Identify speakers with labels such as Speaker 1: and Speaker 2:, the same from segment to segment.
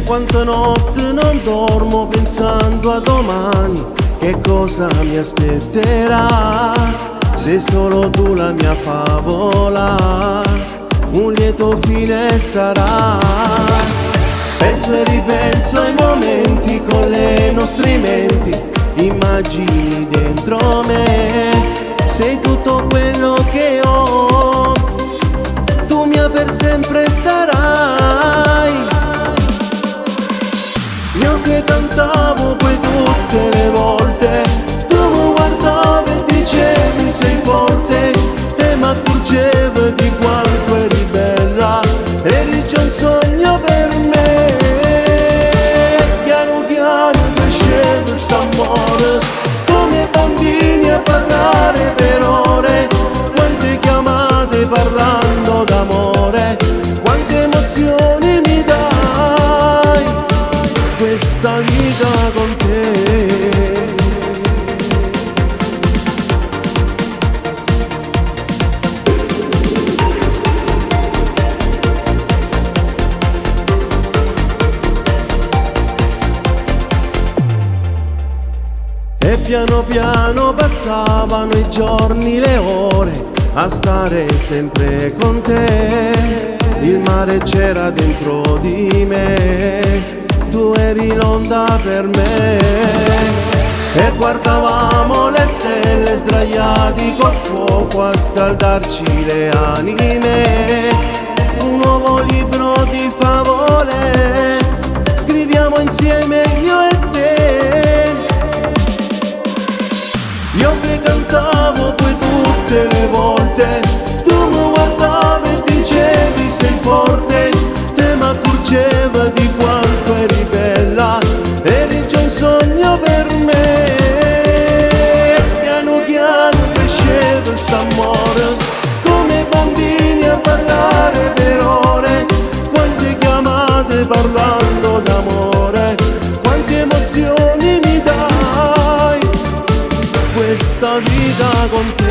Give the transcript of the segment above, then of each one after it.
Speaker 1: quante notti non dormo pensando a domani, che cosa mi aspetterà. Se solo tu la mia favola, un lieto fine sarà. Penso e ripenso ai momenti con le nostre menti, immagini dentro me. Sei tutto quello che ho, tu mia per sempre sarai. Io che cantavo poi tutte le volte, tu mi guardavi e dicevi sei forte, e mi accorgevo di quanto eri bella, eri già un sogno per me. Piano piano cresceva st'amore, come bambini a parlare per ore, quante chiamate parlando d'amore, quante emozioni mi dai, questa vita con te. E piano piano passavano i giorni, le ore, a stare sempre con te. Il mare c'era dentro di me, tu eri l'onda per me. E guardavamo le stelle sdraiati col fuoco a scaldarci le anime. Un nuovo libro di favole scriviamo insieme io e te. Io che cantavo poi tutte le volte, tu mi guardavi e dicevi sei forte, e mi accorgevo di quanto eri bella, eri già un sogno per me. Piano piano cresceva st'amore, come bambini a parlare per ore, quante chiamate parlando d'amore, quante emozioni mi dai, questa vita con te.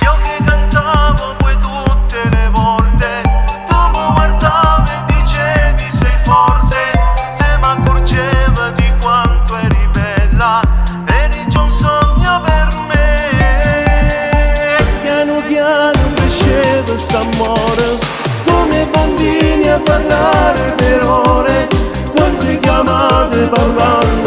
Speaker 1: Io che cantavo poi tutte le volte, tu mi guardavi e dicevi sei forte, e mi accorgevo di quanto eri bella, eri già un sogno per me. Piano piano cresceva st'amore, come bambini a parlare per ore, quante chiamate parlando